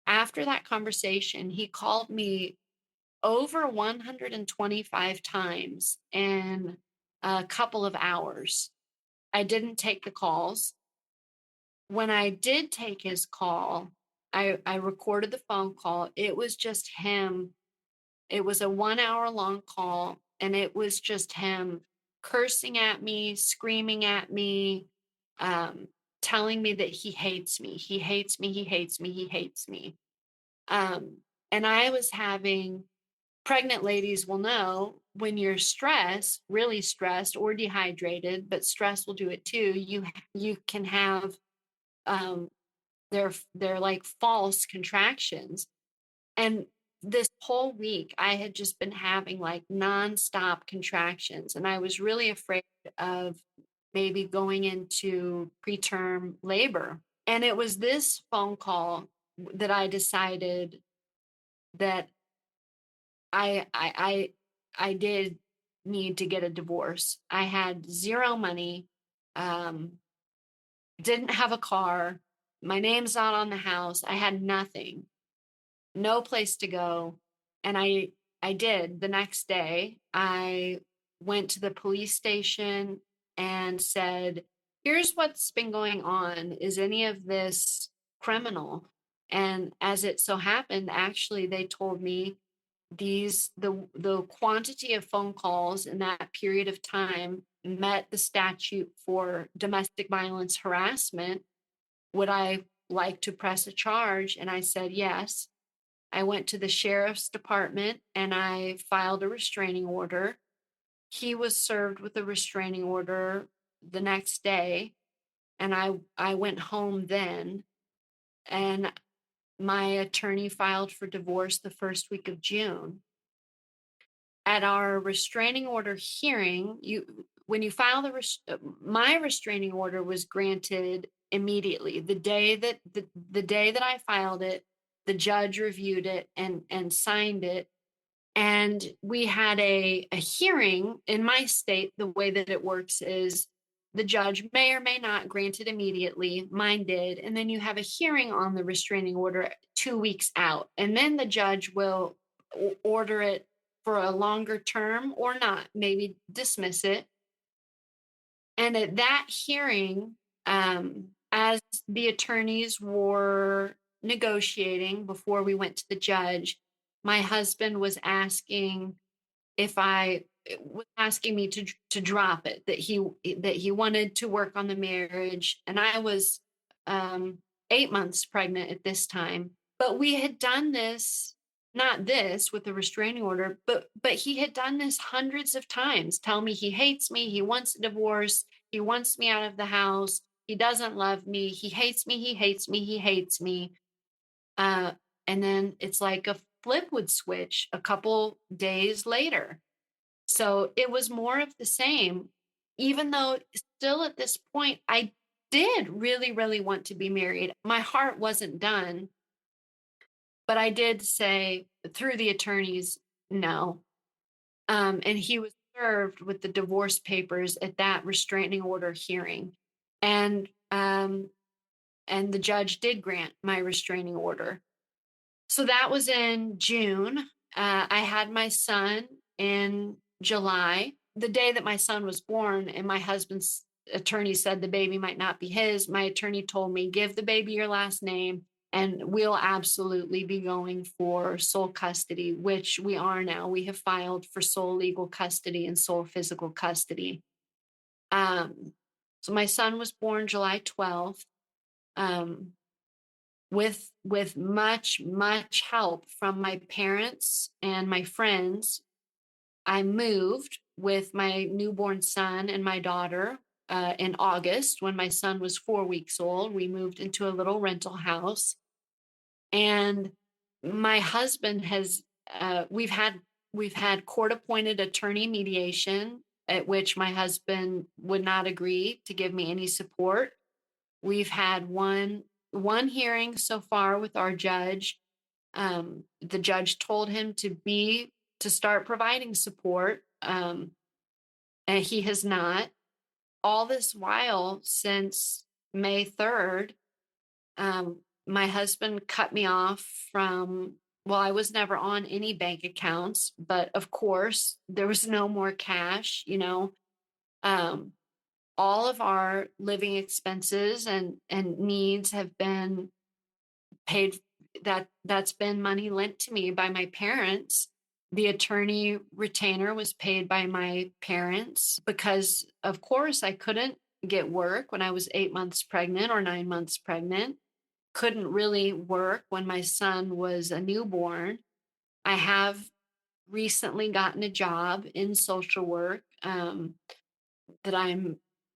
After that conversation, he called me over 125 times in a couple of hours. I didn't take the calls. When I did take his call, I recorded the phone call. It was just him. It was a 1 hour long call and it was just him cursing at me, screaming at me, telling me that he hates me. He hates me. He hates me. He hates me. And I was having, pregnant ladies will know when you're stressed, really stressed or dehydrated, but stress will do it too. You can have, they're like false contractions. And this whole week I had just been having like nonstop contractions and I was really afraid of maybe going into preterm labor. And it was this phone call that I decided that I did need to get a divorce. I had zero money, didn't have a car, my name's not on the house. I had nothing, no place to go. And I did. The next day, I went to the police station and said, here's what's been going on. Is any of this criminal? And as it so happened, actually, they told me the quantity of phone calls in that period of time met the statute for domestic violence harassment. Would I like to press a charge? And I said, yes. I went to the sheriff's department and I filed a restraining order. He was served with a restraining order the next day. And I went home then. And my attorney filed for divorce the first week of June. At our restraining order hearing, when you file my restraining order was granted immediately. The day that I filed it, the judge reviewed it and signed it. And we had a hearing. In my state, the way that it works is the judge may or may not grant it immediately. Mine did. And then you have a hearing on the restraining order 2 weeks out. And then the judge will order it for a longer term or not, maybe dismiss it. And at that hearing, as the attorneys were negotiating before we went to the judge, my husband was asking me to drop it, that he wanted to work on the marriage. And I was 8 months pregnant at this time. But we had done this, not this with the restraining order, but he had done this hundreds of times. Tell me he hates me, he wants a divorce, he wants me out of the house, he doesn't love me, he hates me, he hates me, he hates me. And then it's like a flip would switch a couple days later. So it was more of the same, even though still at this point, I did really, really want to be married. My heart wasn't done, but I did say through the attorneys, no. And he was served with the divorce papers at that restraining order hearing. And the judge did grant my restraining order. So that was in June. I had my son in July, the day that my son was born, and my husband's attorney said the baby might not be his. My attorney told me, give the baby your last name, and we'll absolutely be going for sole custody, which we are now. We have filed for sole legal custody and sole physical custody. So my son was born July 12th. With much help from my parents and my friends, I moved with my newborn son and my daughter in August. When my son was 4 weeks old, we moved into a little rental house. And my husband has we've had court-appointed attorney mediation, at which my husband would not agree to give me any support. We've had one hearing so far with our judge. The judge told him to start providing support, and he has not. All this while, since May 3rd, my husband cut me off from, well, I was never on any bank accounts, but of course there was no more cash, all of our living expenses and needs have been paid. That's been money lent to me by my parents. The attorney retainer was paid by my parents because, of course, I couldn't get work when I was 8 months pregnant or 9 months pregnant. Couldn't really work when my son was a newborn. I have recently gotten a job in social work that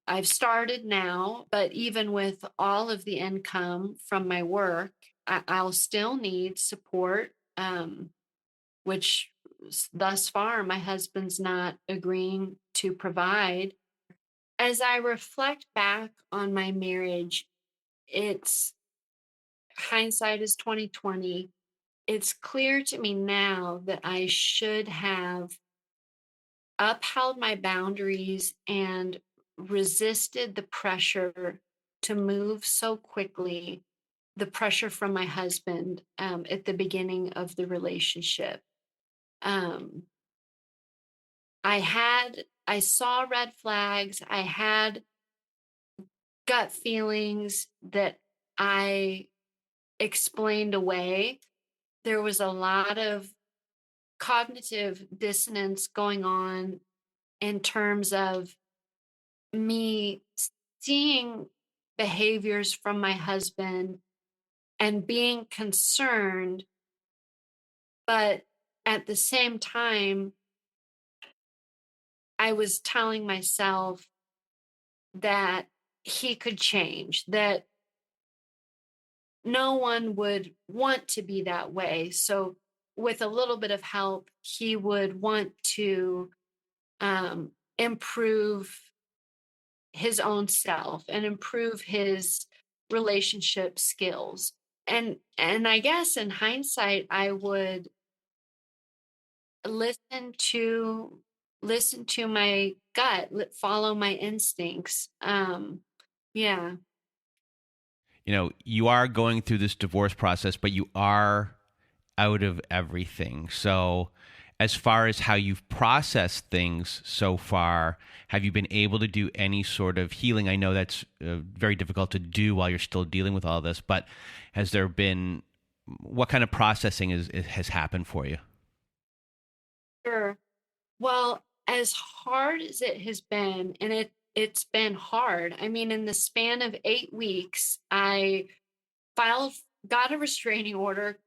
I've started now, but even with all of the income from my work, I'll still need support, which thus far my husband's not agreeing to provide. As I reflect back on my marriage, it's hindsight is 2020. It's clear to me now that I should have upheld my boundaries and resisted the pressure to move so quickly, the pressure from my husband at the beginning of the relationship. I saw red flags. I had gut feelings that I explained away. There was a lot of cognitive dissonance going on in terms of me seeing behaviors from my husband and being concerned, but at the same time, I was telling myself that he could change, that no one would want to be that way. So, with a little bit of help, he would want to improve his own self and improve his relationship skills. And I guess in hindsight, I would listen to listen to my gut, follow my instincts. Yeah. You are going through this divorce process, but you are out of everything. So, as far as how you've processed things so far, have you been able to do any sort of healing? I know that's very difficult to do while you're still dealing with all this, but has there been what kind of processing has happened for you? Sure. Well, as hard as it has been, and it's been hard. I mean, in the span of 8 weeks, I filed, got a restraining order,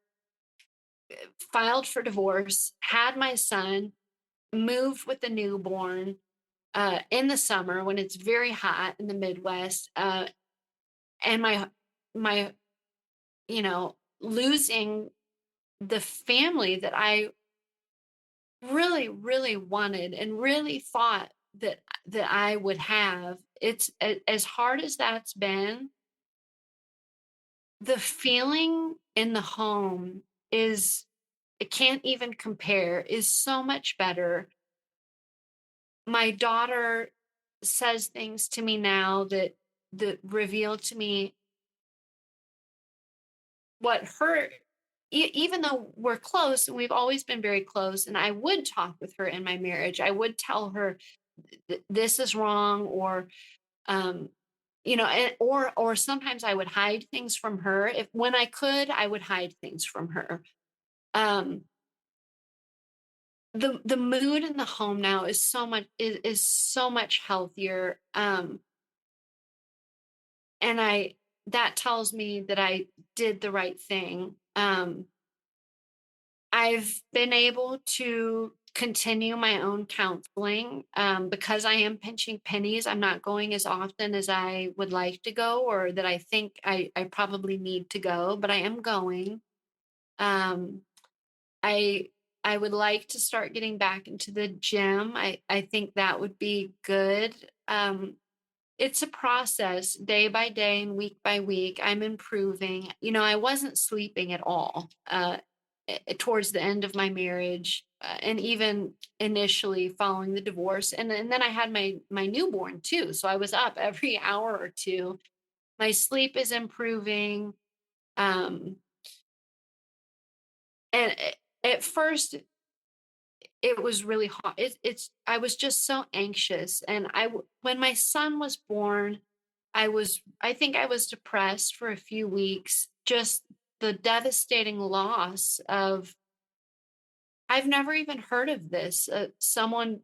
filed for divorce, had my son, moved with the newborn in the summer when it's very hot in the Midwest, and my losing the family that I really, really wanted and really thought that I would have. It's as hard as that's been. The feeling in the home is, it can't even compare, is so much better. My daughter says things to me now that reveal to me what her, even though we're close and we've always been very close, and I would talk with her in my marriage, I would tell her this is wrong, or or sometimes I would hide things from her. If when I could, I would hide things from her. um the mood in the home now is so much healthier. And I that tells me that I did the right thing. I've been able to continue my own counseling, because I am pinching pennies. I'm not going as often as I would like to go, or that I think I probably need to go, but I am going. Um, I I would like to start getting back into the gym. I think that would be good. It's a process, day by day and week by week. I'm improving. I wasn't sleeping at all towards the end of my marriage, and even initially following the divorce. And then I had my newborn too. So I was up every hour or two. My sleep is improving. Um, and at first, it was really hard. I was just so anxious. And when my son was born, I think I was depressed for a few weeks. Just the devastating loss of, I've never even heard of this. Someone,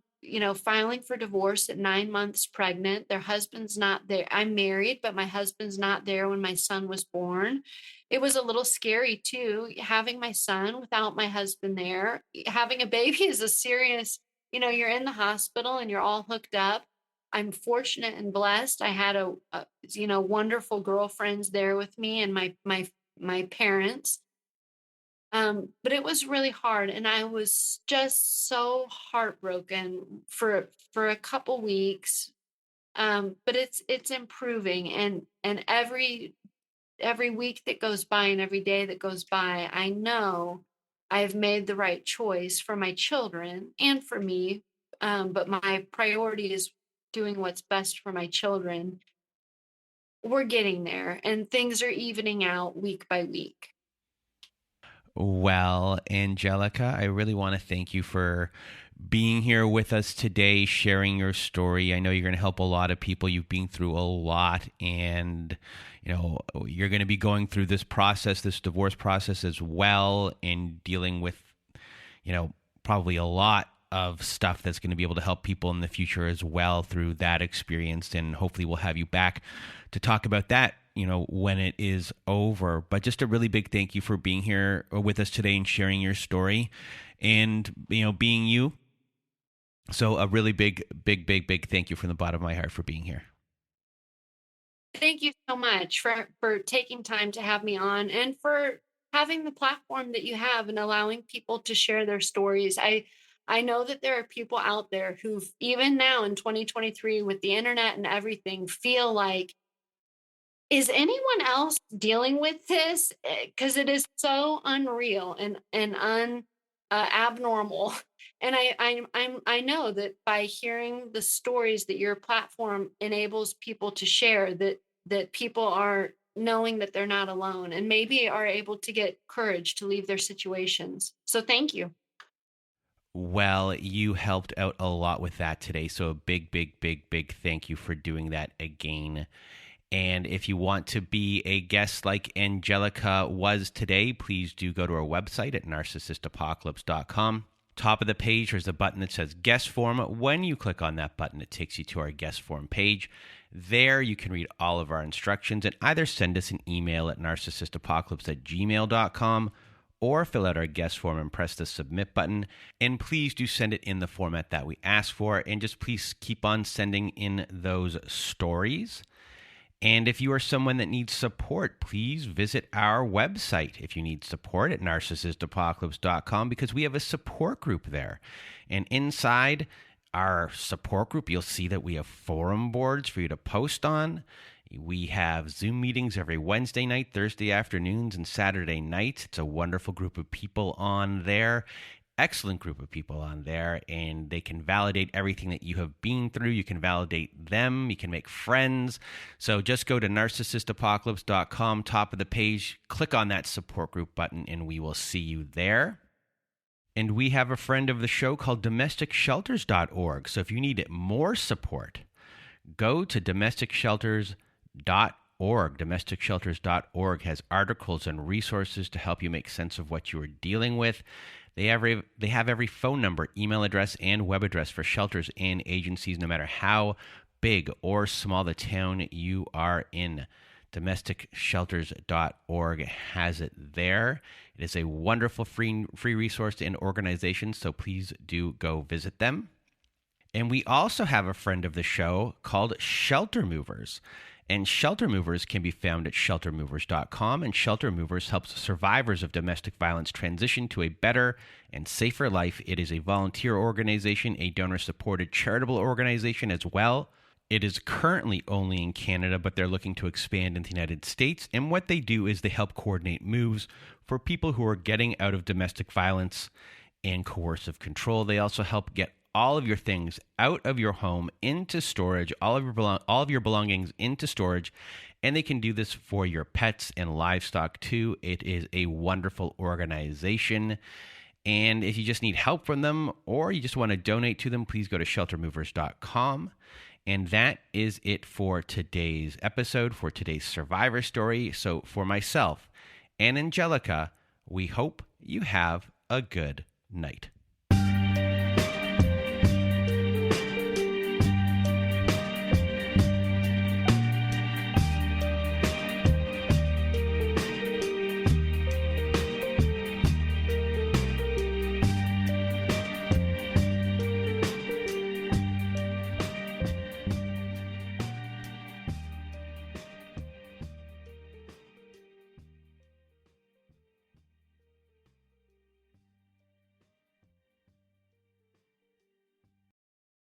filing for divorce at 9 months pregnant. Their husband's not there. I'm married, but my husband's not there when my son was born. It was a little scary too, having my son without my husband there. Having a baby is a serious, you're in the hospital and you're all hooked up. I'm fortunate and blessed. I had wonderful girlfriends there with me, and my parents. But it was really hard, and I was just so heartbroken for a couple weeks. But it's improving, and every week that goes by and every day that goes by, I know I've made the right choice for my children and for me. But my priority is doing what's best for my children. We're getting there, and things are evening out week by week. Well, Angelica, I really want to thank you for being here with us today, sharing your story. I know you're going to help a lot of people. You've been through a lot, and you're going to be going through this process, this divorce process as well, and dealing with, probably a lot of stuff that's going to be able to help people in the future as well through that experience. And hopefully we'll have you back to talk about that when it is over. But just a really big thank you for being here with us today and sharing your story and, being you. So a really big thank you from the bottom of my heart for being here. Thank you so much for taking time to have me on and for having the platform that you have and allowing people to share their stories. I know that there are people out there who, even now in 2023 with the internet and everything, feel like, is anyone else dealing with this? Because it is so unreal and abnormal. And I know that by hearing the stories that your platform enables people to share, that people are knowing that they're not alone and maybe are able to get courage to leave their situations. So thank you. Well, you helped out a lot with that today. So a big thank you for doing that again. And if you want to be a guest like Angelica was today, please do go to our website at narcissistapocalypse.com. Top of the page, there's a button that says guest form. When you click on that button, it takes you to our guest form page. There you can read all of our instructions and either send us an email at narcissistapocalypse@gmail.com or fill out our guest form and press the submit button. And please do send it in the format that we ask for. And just please keep on sending in those stories. And if you are someone that needs support, please visit our website if you need support at narcissistapocalypse.com, because we have a support group there. And inside our support group, you'll see that we have forum boards for you to post on. We have Zoom meetings every Wednesday night, Thursday afternoons, and Saturday nights. It's a wonderful group of people on there. Excellent group of people on there, and they can validate everything that you have been through. You can validate them. You can make friends. So just go to narcissistapocalypse.com, top of the page, click on that support group button, and we will see you there. And we have a friend of the show called domesticshelters.org. So if you need more support, go to domesticshelters.org. Domesticshelters.org has articles and resources to help you make sense of what you are dealing with. They have every phone number, email address, and web address for shelters and agencies, no matter how big or small the town you are in. DomesticShelters.org has it there. It is a wonderful free resource and organization, so please do go visit them. And we also have a friend of the show called Shelter Movers. And Shelter Movers can be found at sheltermovers.com. And Shelter Movers helps survivors of domestic violence transition to a better and safer life. It is a volunteer organization, a donor-supported charitable organization as well. It is currently only in Canada, but they're looking to expand in the United States. And what they do is they help coordinate moves for people who are getting out of domestic violence and coercive control. They also help get all of your things out of your home into storage, all of your belongings into storage, and they can do this for your pets and livestock too. It is a wonderful organization. And if you just need help from them or you just want to donate to them, please go to sheltermovers.com. And that is it for today's episode, for today's survivor story. So for myself and Angelica, we hope you have a good night.